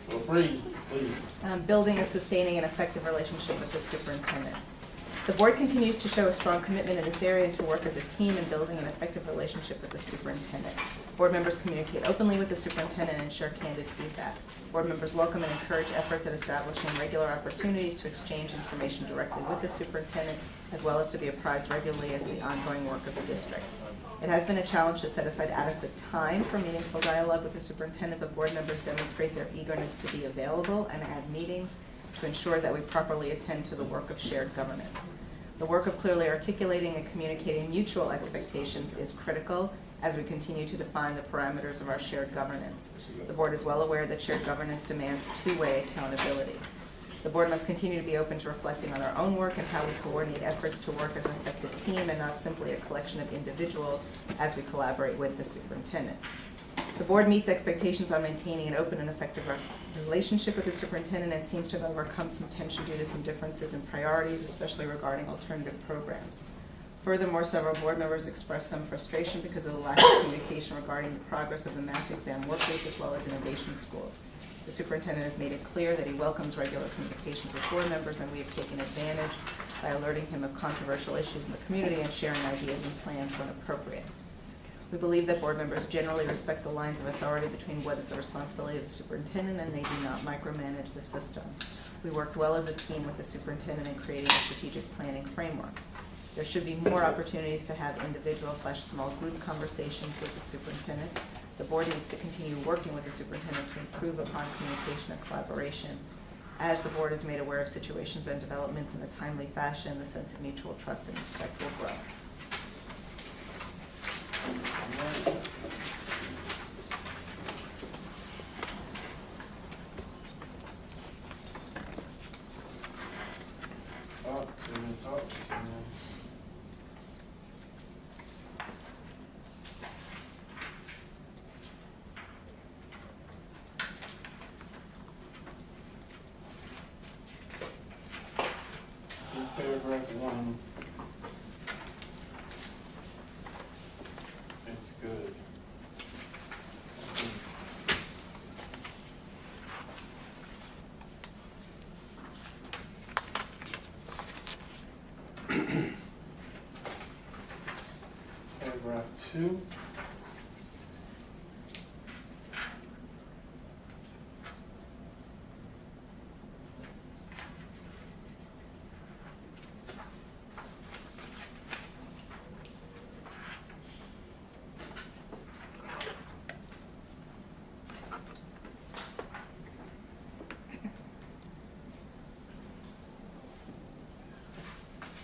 Feel free, please. Building and sustaining an effective relationship with the superintendent. The board continues to show a strong commitment in this area and to work as a team in building an effective relationship with the superintendent. Board members communicate openly with the superintendent and share candid feedback. Board members welcome and encourage efforts at establishing regular opportunities to exchange information directly with the superintendent, as well as to be apprised regularly as to the ongoing work of the district. It has been a challenge to set aside adequate time for meaningful dialogue with the superintendent, but board members demonstrate their eagerness to be available and add meetings to ensure that we properly attend to the work of shared governance. The work of clearly articulating and communicating mutual expectations is critical as we continue to define the parameters of our shared governance. The board is well aware that shared governance demands two-way accountability. The board must continue to be open to reflecting on our own work and how we coordinate efforts to work as an effective team and not simply a collection of individuals as we collaborate with the superintendent. The board meets expectations on maintaining an open and effective relationship with the superintendent and seems to have overcome some tension due to some differences in priorities, especially regarding alternative programs. Furthermore, several board members expressed some frustration because of the lack of communication regarding the progress of the math exam workweek as well as innovation schools. The superintendent has made it clear that he welcomes regular communications with board members, and we have taken advantage by alerting him of controversial issues in the community and sharing ideas and plans when appropriate. We believe that board members generally respect the lines of authority between what is the responsibility of the superintendent, and they do not micromanage the system. We worked well as a team with the superintendent in creating a strategic planning framework. There should be more opportunities to have individual/small group conversations with the superintendent. The board needs to continue working with the superintendent to improve upon communication and collaboration. As the board is made aware of situations and developments in a timely fashion, the sense of mutual trust and respect will grow. Paragraph 1. It's good. Paragraph 2.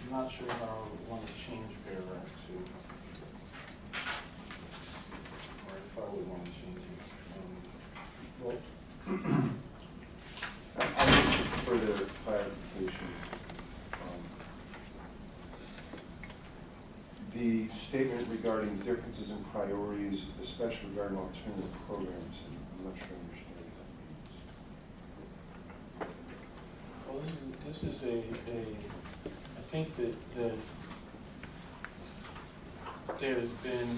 I'm not sure how I want to change paragraph 2, or if I would want to change it. I just further clarification. The statement regarding differences in priorities, especially regarding alternative programs, I'm not sure I understand what that means. Well, this is I think that there's been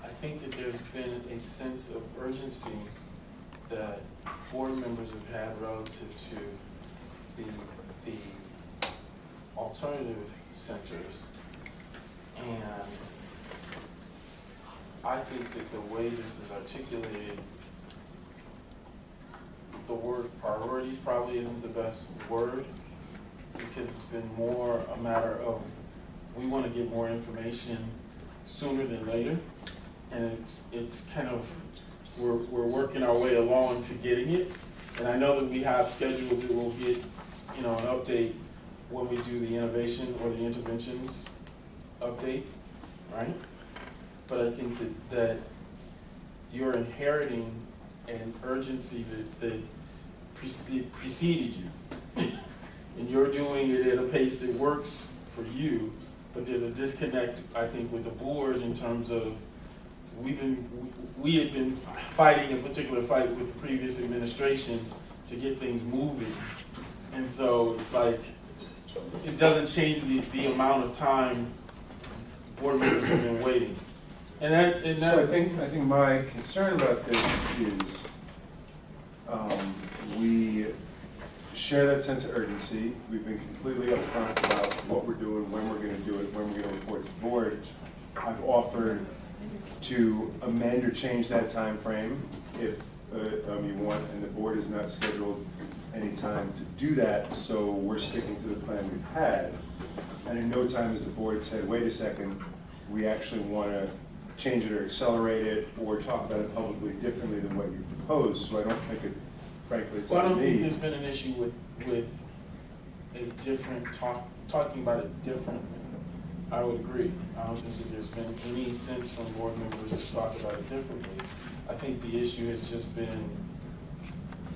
I think that there's been a sense of urgency that board members have had relative to the alternative centers, and I think that the way this is articulated, the word priorities probably isn't the best word, because it's been more a matter of we want to get more information sooner than later, and it's kind of we're working our way along to getting it. And I know that we have scheduled that we'll get an update when we do the innovation or the interventions update, right? But I think that you're inheriting an urgency that preceded you. And you're doing it at a pace that works for you, but there's a disconnect, I think, with the board in terms of we had been fighting a particular fight with the previous administration to get things moving. And so it's like, it doesn't change the amount of time board members have been waiting. And So I that, think my concern about this is, we share that sense of urgency. We've been completely upfront about what we're doing, when we're gonna do it, when we're gonna report to the board. I've offered to amend or change that time frame if you want, and the board has not scheduled any time to do that, so we're sticking to the plan we've had. And in no time has the board said, wait a second, we actually want to change it or accelerate it or talk about it publicly differently than what you proposed. So I don't think it, frankly, it's well, I on don't think me. there's been an issue with a different talking about it differently. I would agree. I don't think that there's been any sense from board members to talk about it differently. I think the issue has just been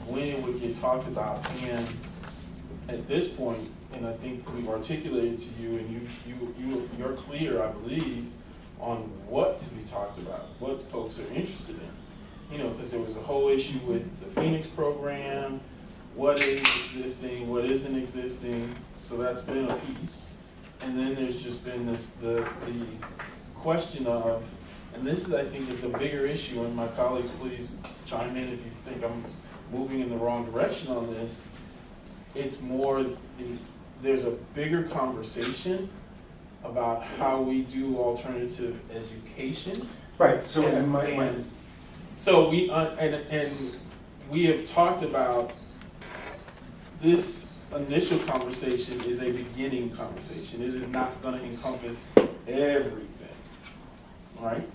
when it would get talked about, and at this point, and I think we've articulated to you, and you're clear, I believe, on what to be talked about, what folks are interested in. You know, because there was a whole issue with the Phoenix program, what is existing, what isn't existing, so that's been a piece. And then there's just been the question of, and this is, I think, is the bigger issue, and my colleagues, please chime in if you think I'm moving in the wrong direction on this. It's more, there's a bigger conversation about how we do alternative education. Right, so and So we, and we have talked about this initial conversation is a beginning conversation. It is not gonna encompass everything, right?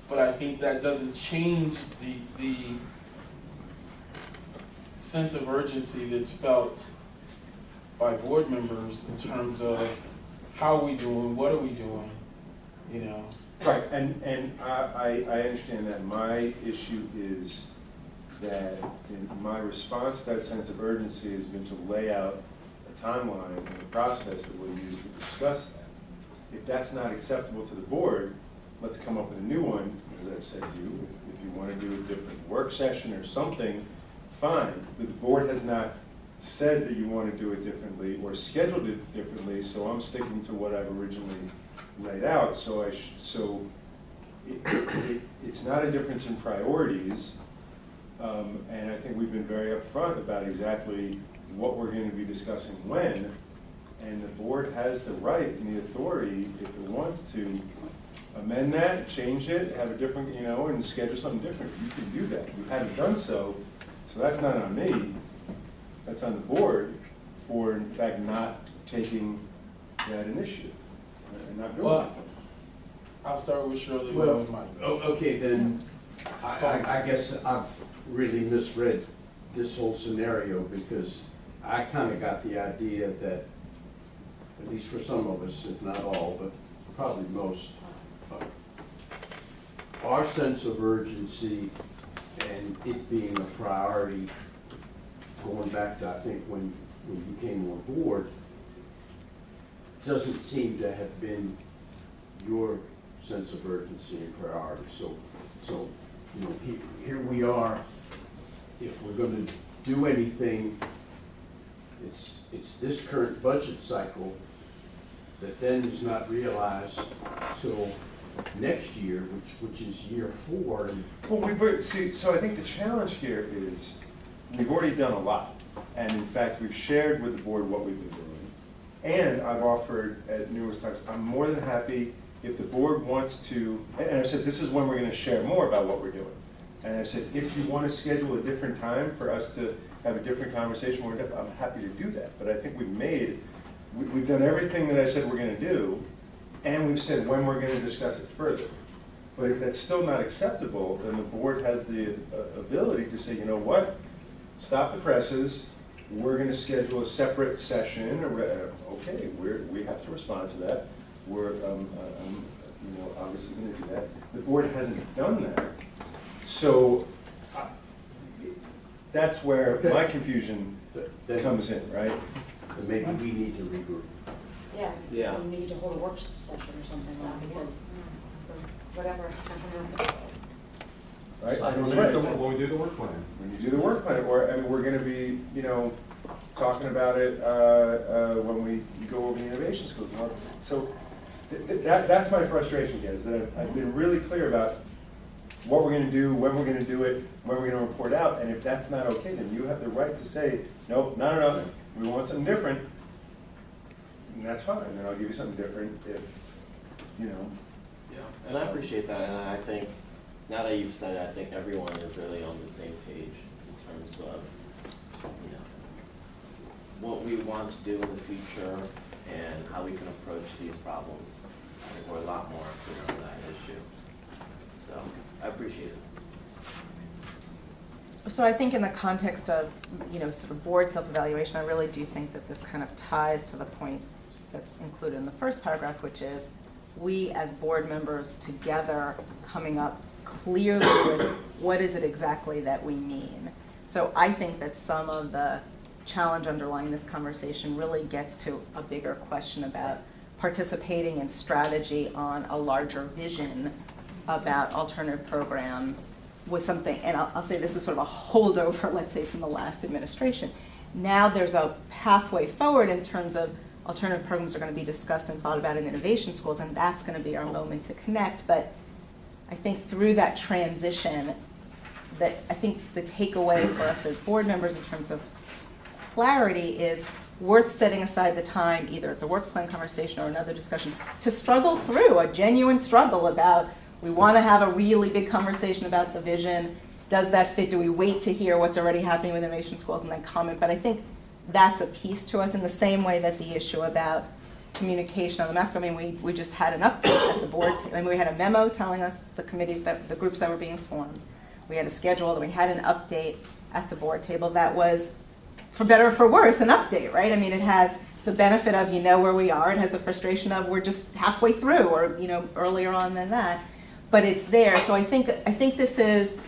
But I think that doesn't change the sense of urgency that's felt by board members in terms of how are we doing, what are we doing, you know? right, and I understand that. My issue is that in my response to that sense of urgency has been to lay out a timeline and a process that we'll use to discuss that. If that's not acceptable to the board, let's come up with a new one, as I've said to you. If you want to do a different work session or something, fine. But the board has not said that you want to do it differently or scheduled it differently, so I'm sticking to what I've originally laid out. So it's not a difference in priorities. And I think we've been very upfront about exactly what we're going to be discussing when, and the board has the right and the authority, if it wants to, amend that, change it, have a different, and schedule something different. You can do that. You haven't done so, so that's not on me. That's on the board for, in fact, not taking that initiative and not doing it. I'll start with Shirley, Well, with Mike. okay, then, I guess I've really misread this whole scenario because I kind of got the idea that, at least for some of us, if not all, but probably most, our sense of urgency and it being a priority, going back to, I think, when you came on board, doesn't seem to have been your sense of urgency and priority. So here we are. If we're going to do anything, it's this current budget cycle that then is not realized till next year, which is year 4. Well, so I think the challenge here is we've already done a lot. And in fact, we've shared with the board what we've been doing. And I've offered at numerous times, I'm more than happy if the board wants to, and I've said, this is when we're going to share more about what we're doing. And I've said, if you want to schedule a different time for us to have a different conversation, I'm happy to do that. But I think we've done everything that I said we're going to do, and we've said when we're going to discuss it further. But if that's still not acceptable, then the board has the ability to say, you know what, stop the presses, we're going to schedule a separate session, okay, we have to respond to that. We're obviously going to do that. The board hasn't done that. So that's where my confusion comes in, right? And maybe we need to regroup. Yeah. We need to hold a work session or something like that because whatever. Right? When we do the work plan. When you do the work plan, or, we're gonna be, talking about it, when we go over the innovation schools. So That's my frustration, guys, that I've been really clear about what we're gonna do, when we're gonna do it, when we're gonna report out, and if that's not okay, then you have the right to say, nope, no, we want something different, and that's fine, and I'll give you something different if, you know. Yeah, and I appreciate that, and I think, now that you've said it, I think everyone is really on the same page in terms of, you know, what we want to do in the future and how we can approach these problems. I think we're a lot more clear on that issue. So, I appreciate it. So I think in the context of, sort of board self-evaluation, I really do think that this kind of ties to the point that's included in the first paragraph, which is we as board members together coming up clearly with what is it exactly that we mean. So I think that some of the challenge underlying this conversation really gets to a bigger question about participating in strategy on a larger vision about alternative programs was something, and I'll say this is sort of a holdover, let's say, from the last administration. Now there's a pathway forward in terms of alternative programs are going to be discussed and thought about in innovation schools, and that's going to be our moment to connect. But I think through that transition, that I think the takeaway for us as board members in terms of clarity is worth setting aside the time, either at the work plan conversation or another discussion, to struggle through a genuine struggle about, we want to have a really big conversation about the vision. Does that fit? Do we wait to hear what's already happening with innovation schools and then comment? But I think that's a piece to us in the same way that the issue about communication on the math. I mean, we just had an update at the board. We had a memo telling us the committees, that the groups that were being formed. We had a schedule, and we had an update at the board table that was, for better or for worse, an update, right? I mean, it has the benefit of where we are. It has the frustration of we're just halfway through, or earlier on than that. But it's there. So I think this is,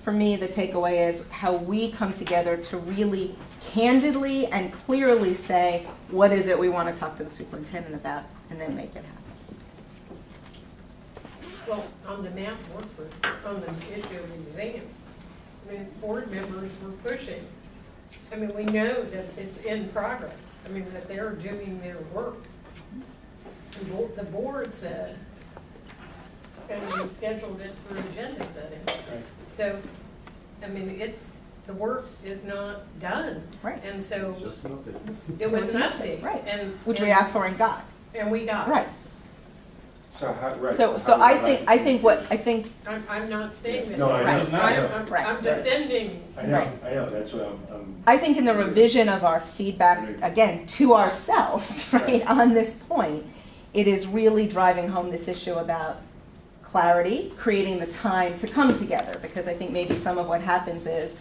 for me, the takeaway is how we come together to really candidly and clearly say, what is it we want to talk to the superintendent about, and then make it happen. Well, on the math workbook, on the issue of exams, I mean, board members were pushing. I mean, we know that it's in progress. I mean, that they're doing their work. The board said, and we scheduled it through agenda setting. Right. So, I mean, the work is not done. Right. And so Just an update. it was an update. Right. And Which we asked for and got. And we got. Right. So, right. So how I do think I'm not saying that. No, I know. Right. I'm Right. defending. I know, that's what I'm. I think in the revision of our feedback, again, to ourselves, right, on this point, it is really driving home this issue about clarity, creating the time to come together, because I think maybe some of what happens is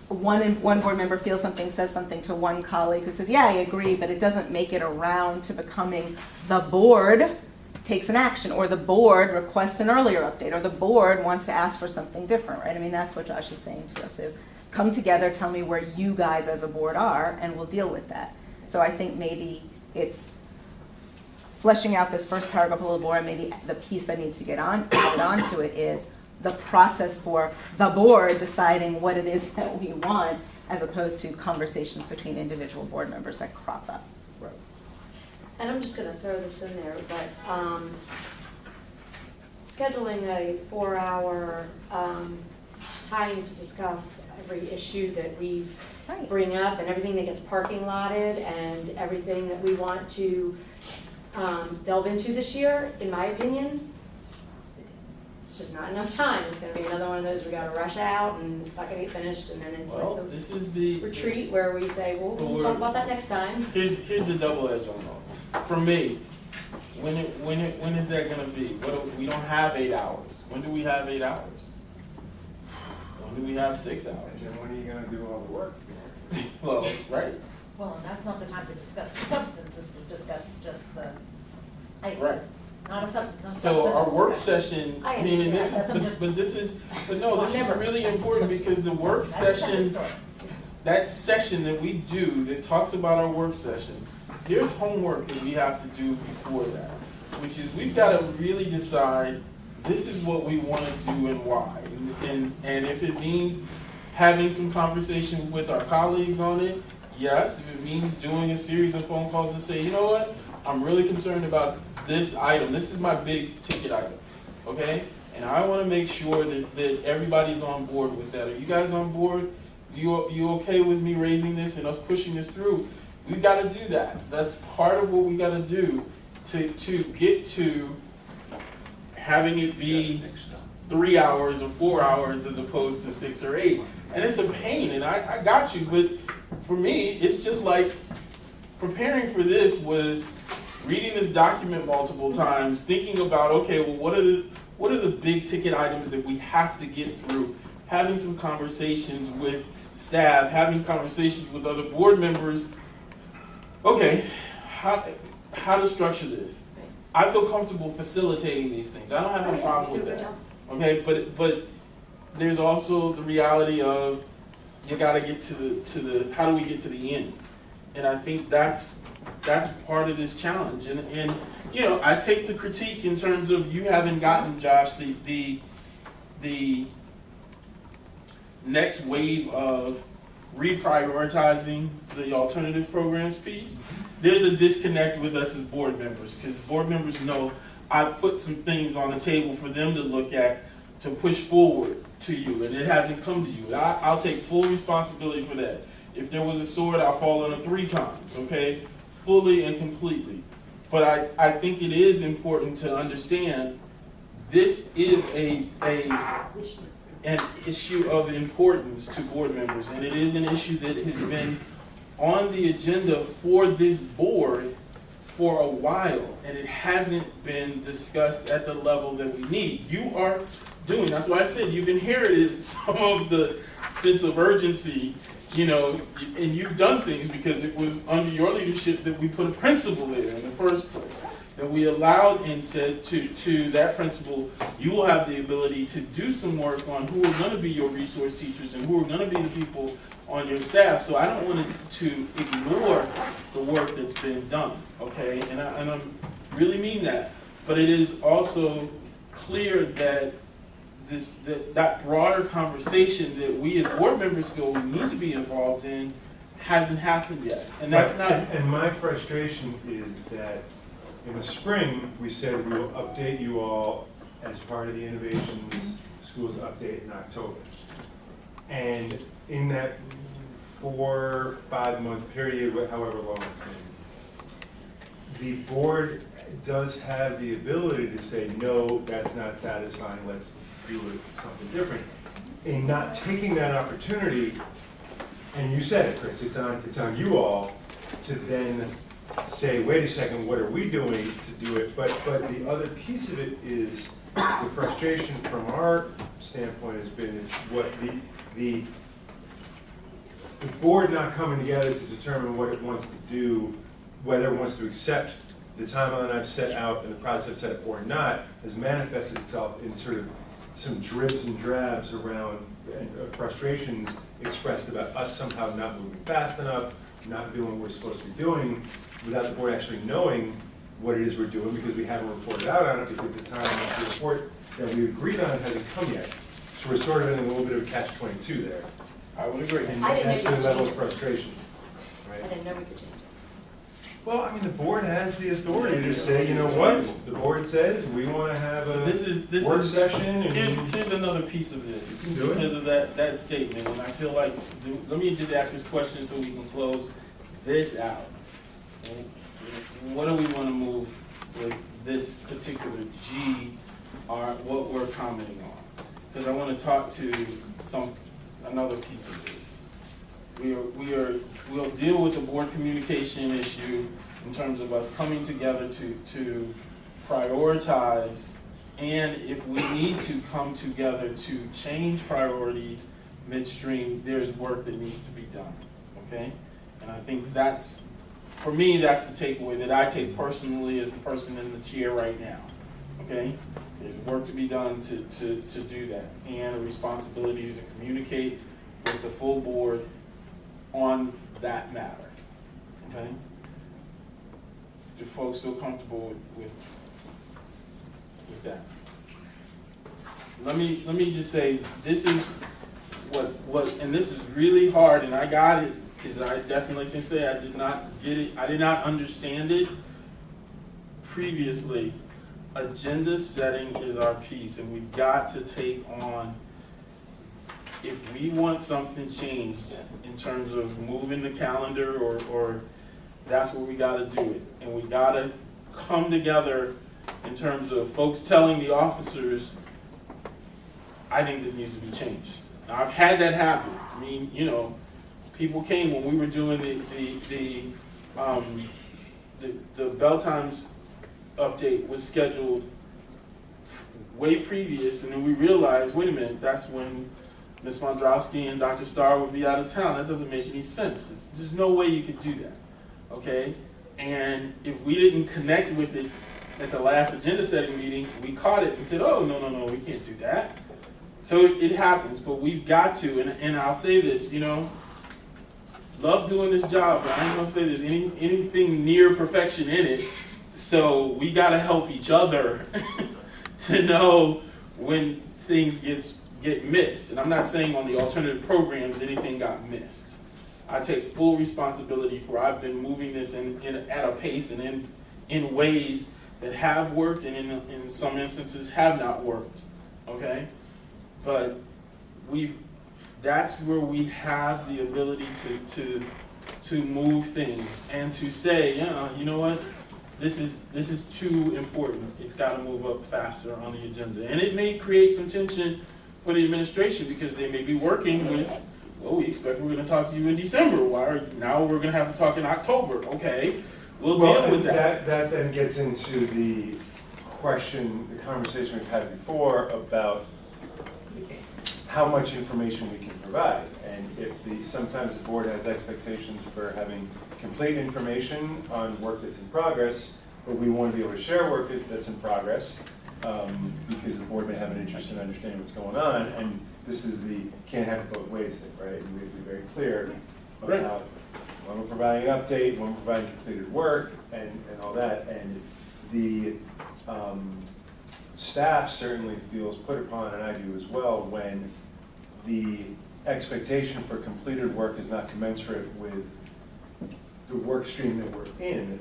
one board member feels something, says something to one colleague who says, yeah, I agree, but it doesn't make it around to becoming the board takes an action, or the board requests an earlier update, or the board wants to ask for something different, right? I mean, that's what Josh is saying to us is, come together, tell me where you guys as a board are, and we'll deal with that. So I think maybe it's fleshing out this first paragraph a little more, and maybe the piece that needs to get added onto it is the process for the board deciding what it is that we want, as opposed to conversations between individual board members that crop up. Right. And I'm just gonna throw this in there, but scheduling a 4-hour time to discuss every issue that we've Right. bring up and everything that gets parking lotted and everything that we want to delve into this year, in my opinion, it's just not enough time. It's gonna be another one of those, we gotta rush out and it's not gonna get finished, and then it's Well, like this is the the retreat where we say, well, we'll talk about that next time. Here's the double edge on those. For me, when is that gonna be? We don't have 8 hours. When do we have 8 hours? When do we have 6 And hours? then when are you gonna do all the work? Well, right, Well, and that's not the time to discuss the substance, it's to discuss just the items. Right. Not a substance. so our work session, I I mean, and this is, understand. but this is Never. really important, because the work That's a separate session, story. that session that we do that talks about our work session, there's homework that we have to do before that, which is we've got to really decide this is what we want to do and why. And if it means having some conversation with our colleagues on it, yes. If it means doing a series of phone calls and say, you know what, I'm really concerned about this item, this is my big ticket item, okay? And I wanna make sure that everybody's on board with that. Are you guys on board? You okay with me raising this and us pushing this through? We gotta do that. That's part of what we gotta do to get to having it be 3 hours or 4 hours as opposed to 6 or 8. And it's a pain, and I got you, but for me, it's just like preparing for this was reading this document multiple times, thinking about, okay, well, what are the big ticket items that we have to get through, having some conversations with staff, having conversations with other board members. Okay, how to structure this? I feel comfortable facilitating these things. I don't have a problem with that. Okay, but there's also the reality of you got to get to the how do we get to the end? And I think that's part of this challenge. And you know, I take the critique in terms of you haven't gotten, Josh, the next wave of reprioritizing the alternative programs piece. There's a disconnect with us as board members, because board members know I put some things on the table for them to look at to push forward to you, and it hasn't come to you. I'll take full responsibility for that. If there was a sword, I'll fall on it 3 times, okay? Fully and completely. But I think it is important to understand this is an issue of importance to board members, and it is an issue that has been on the agenda for this board for a while, and it hasn't been discussed at the level that we need. You are doing, that's why I said you've inherited some of the sense of urgency, you know, and you've done things because it was under your leadership that we put a principal there in the first place, that we allowed and said to that principal, you will have the ability to do some work on who are going to be your resource teachers and who are going to be the people on your staff. So I don't want to ignore the work that's been done, okay? And I really mean that. But it is also clear that that broader conversation that we as board members feel we need to be involved in hasn't happened yet. And that's not... And my frustration is that in the spring, we said we will update you all as part of the Innovations Schools update in October. And in that 4-5 month period, however long it's been, the board does have the ability to say, no, that's not satisfying, let's do something different. In not taking that opportunity, and you said it, Chris, it's on you all to then say, wait a second, what are we doing to do it? But the other piece of it is the frustration from our standpoint has been is what the board not coming together to determine what it wants to do, whether it wants to accept the timeline I've set out and the process I've set up or not, has manifested itself in sort of some dribs and drabs around frustrations expressed about us somehow not moving fast enough, not doing what we're supposed to be doing, without the board actually knowing what it is we're doing, because we haven't reported out on it, because the time of the report that we agreed on hasn't come yet. So we're sort of in a little bit of a catch-22 there. I would agree. And I didn't that's know you the could level change of it. frustration, right? I didn't know we could change it. Well, I mean, the board has the authority to say, you know what, the board says, we want to have a work session and. Here's another piece of this, You can do it. because of that statement, and I feel like, let me just ask this question so we can close this out. What do we want to move with this particular G, or what we're commenting on? Because I want to talk to another piece of this. We'll deal with the board communication issue in terms of us coming together to prioritize, and if we need to come together to change priorities midstream, there's work that needs to be done, okay? And I think that's, for me, that's the takeaway that I take personally as the person in the chair right now, okay? There's work to be done to do that, and a responsibility to communicate with the full board on that matter, okay? Do folks feel comfortable with that? Let me just say, this is what, and this is really hard, and I got it, because I definitely can say I did not get it, I did not understand it previously, agenda setting is our piece, and we've got to take on, if we want something changed in terms of moving the calendar, or that's where we gotta do it. And we gotta come together in terms of folks telling the officers, I think this needs to be changed. Now, I've had that happen. I mean, you know, people came when we were doing the bell times update was scheduled way previous, and then we realized, wait a minute, that's when Ms. Mondrowski and Dr. Starr would be out of town. That doesn't make any sense. There's no way you could do that, okay? And if we didn't connect with it at the last agenda setting meeting, we caught it and said, oh, no, we can't do that. So it happens, but we've got to, and I'll say this, you know, love doing this job, but I ain't gonna say there's anything near perfection in it. So we gotta help each other to know when things get missed. And I'm not saying on the alternative programs anything got missed. I take full responsibility for I've been moving this at a pace and in ways that have worked and in some instances have not worked. Okay? But that's where we have the ability to move things and to say, yeah, you know what? This is too important. It's got to move up faster on the agenda. And it may create some tension for the administration because they may be working with, well, we expect we're going to talk to you in December. Now we're going to have to talk in October. Okay, we'll deal with that. That then gets into the conversation we've had before about how much information we can provide. And if sometimes the board has expectations for having complete information on work that's in progress, but we want to be able to share work that's in progress, because the board may have an interest in understanding what's going on, and this is the can't have it both ways thing, right? And we have to be very clear about when we're providing an update, when we're providing completed work, and all that. And the staff certainly feels put upon, and I do as well, when the expectation for completed work is not commensurate with the work stream that we're in,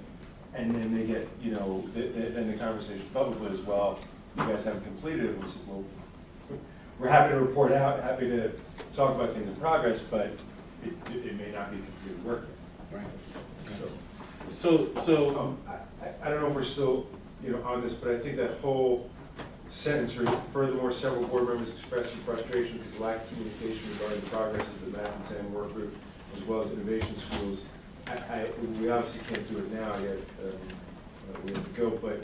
and then they get, you know, then the conversation publicly as well, you guys haven't completed it. We said, well, we're happy to report out, happy to talk about things in progress, but it may not be completed work. Right. So I don't know if we're still, you know, on this, but I think that whole sentence, furthermore, several board members expressed some frustration because of lack of communication regarding the progress of the math and SAM work group, as well as innovation schools. We obviously can't do it now yet, we have to go, but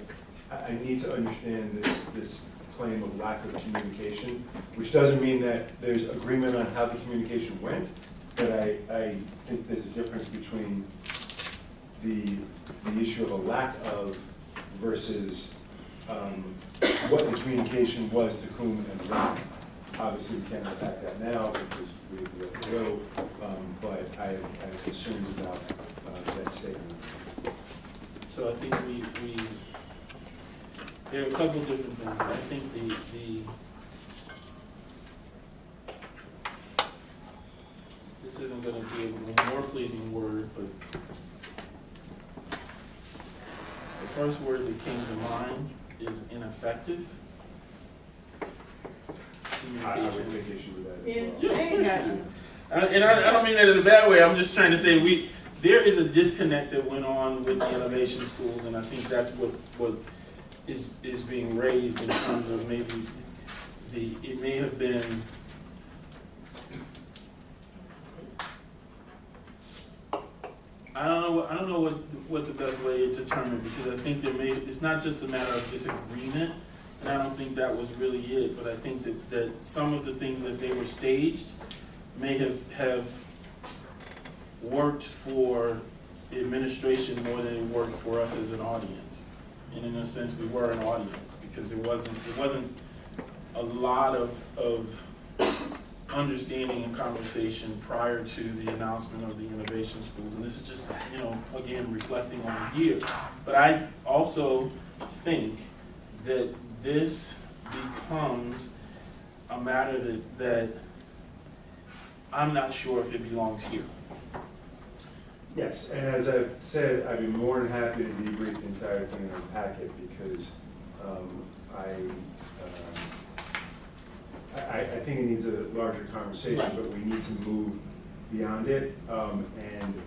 I need to understand this claim of lack of communication, which doesn't mean that there's agreement on how the communication went, but I think there's a difference between the issue of a lack of versus what the communication was to whom and when. Obviously, we can't attack that now because we have to go, but I have concerns about that statement. So I think there are a couple different things. I think this isn't going to be a more pleasing word, but the first word that came to mind is ineffective. I would take issue with that as well. Yes, of course you do. And I don't mean that in a bad way. I'm just trying to say there is a disconnect that went on with the innovation schools, and I think that's what is being raised in terms of maybe it may have been I don't know what the best way to determine, because I think it's not just a matter of disagreement, and I don't think that was really it, but I think that some of the things as they were staged may have worked for the administration more than it worked for us as an audience. And in a sense, we were an audience because it wasn't a lot of understanding and conversation prior to the announcement of the innovation schools. And this is just, again, reflecting on the year. But I also think that this becomes a matter that I'm not sure if it belongs here. Yes, and as I've said, I'd be more than happy to debrief the entire thing in our packet because I think it needs a larger conversation, Right. but we need to move beyond it. And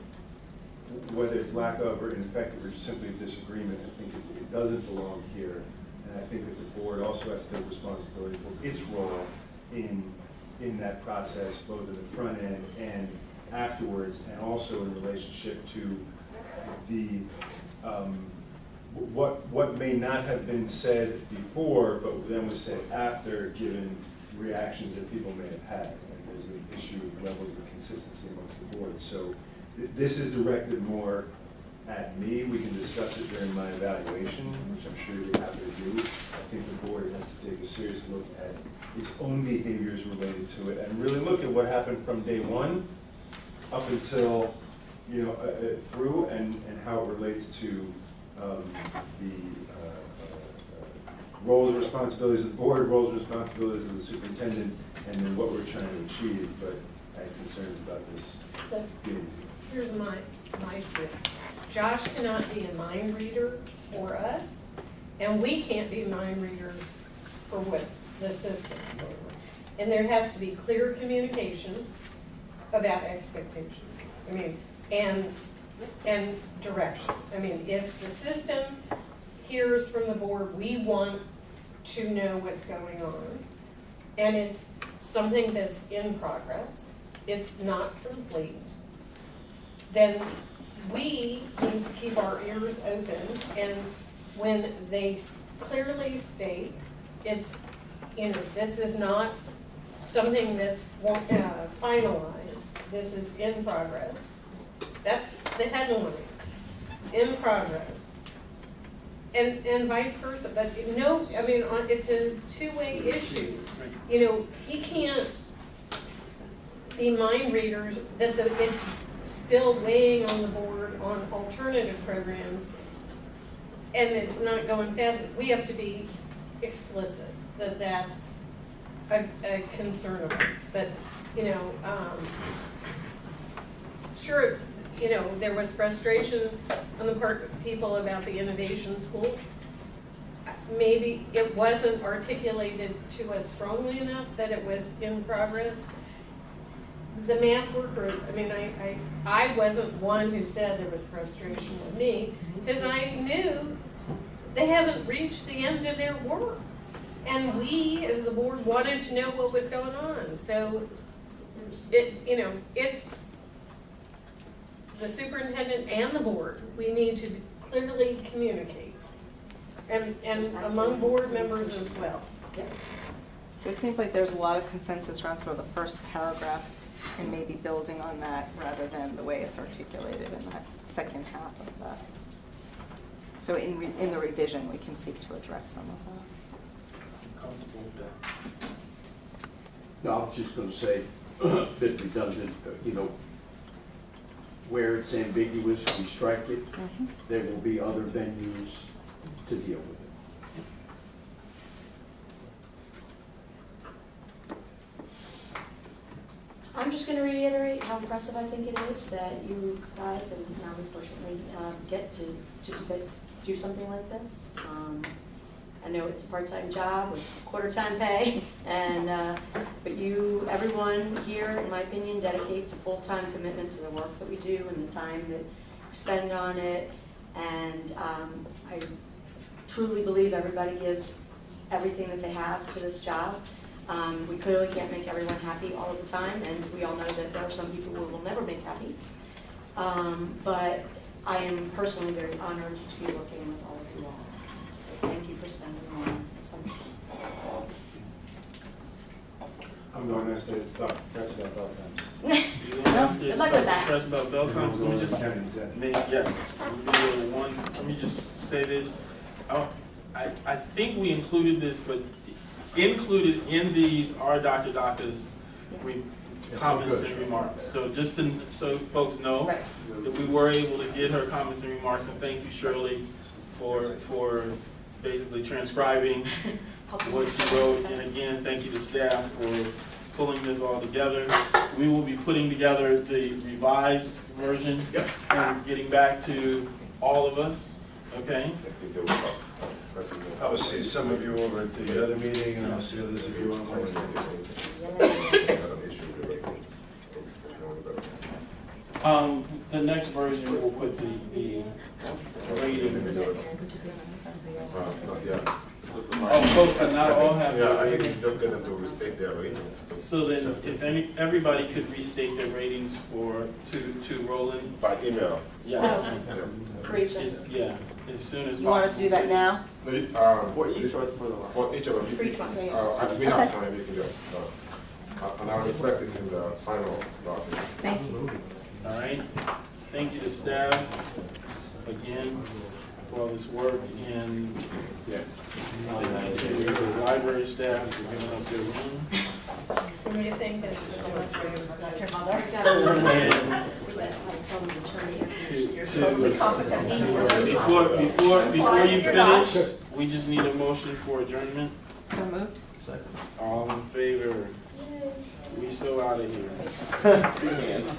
whether it's lack of or ineffective or simply disagreement, I think it doesn't belong here. And I think that the board also has to take responsibility for its role in that process, both in the front end and afterwards, and also in relationship to the, what may not have been said before, but then was said after, given reactions that people may have had. And there's an issue of levels of consistency amongst the board. So this is directed more at me. We can discuss it during my evaluation, which I'm sure you're happy to do. I think the board has to take a serious look at its own behaviors related to it and really look at what happened from day one up until, through and how it relates to the roles and responsibilities of the board, roles and responsibilities of the superintendent, and then what we're trying to achieve. But I have concerns about this being. Here's my issue. Josh cannot be a mind reader for us, and we can't be mind readers for what the system's doing. And there has to be clear communication about expectations. I mean, and direction. I mean, if the system hears from the board, we want to know what's going on, and it's something that's in progress, it's not complete, then we need to keep our ears open, and when they clearly state it's, this is not something that's finalized, this is in progress, that's the headline, in progress. And vice versa, but no, I mean, it's a two-way issue. He can't be mind readers that it's still weighing on the board on alternative programs, and it's not going fast. We have to be explicit that that's a concern of ours. But, sure, there was frustration on the part of people about the innovation schools. Maybe it wasn't articulated to us strongly enough that it was in progress. The math work group, I mean, I wasn't one who said there was frustration with me, because I knew they haven't reached the end of their work. And we, as the board, wanted to know what was going on. So, it's the superintendent and the board, we need to clearly communicate. And among board members as well. So it seems like there's a lot of consensus around sort of the first paragraph and maybe building on that rather than the way it's articulated in that second half of that. So in the revision, we can seek to address some of that. I'm comfortable with that. No, I was just gonna say, a bit redundant, where it's ambiguous, we strike it. Mhm. There will be other venues to deal with it. I'm just gonna reiterate how impressive I think it is that you guys, and now unfortunately, get to do something like this. I know it's a part-time job with quarter-time pay, and, but everyone here, in my opinion, dedicates a full-time commitment to the work that we do and the time that you spend on it. And I truly believe everybody gives everything that they have to this job. We clearly can't make everyone happy all of the time, and we all know that there are some people who will never make happy. But I am personally very honored to be working with all of you all. So thank you for spending this on this. I'm going downstairs to talk press about bell times. You going downstairs Good luck to with talk that. to press about bell times? Let me just, Yes. yes, let me just say this. I think we included this, but included in these are Dr. Daka's comments and remarks. So just so folks know Right. that we were able to get her comments and remarks, and thank you, Shirley, for basically transcribing what she wrote. And again, thank you to staff for pulling this all together. We will be putting together the revised version and getting back to all of us, okay? I will see some of you over at the other meeting, and I'll see others of you on Wednesday. The next version will put the ratings. Not yet. Oh, folks, and not all have Yeah, their I think ratings. it's just get them to restate their ratings. So then, if everybody could restate their ratings to Roland, By email. yes. For each of It's- them. Yeah, as soon as possible. You want us to do that now? No, For each or for the one? For each of them. For each one, yeah. We have time, you can just, and I'll reflect it in the final document. Thank you. All right, thank you to staff, again, for all this work, and thank you to the library staff for giving up their room. Who do you think is Dr. Mother? I've got to And tell the attorney. before you finish, we just need a motion for adjournment. So moved? All in favor? We still out of here. Two hands.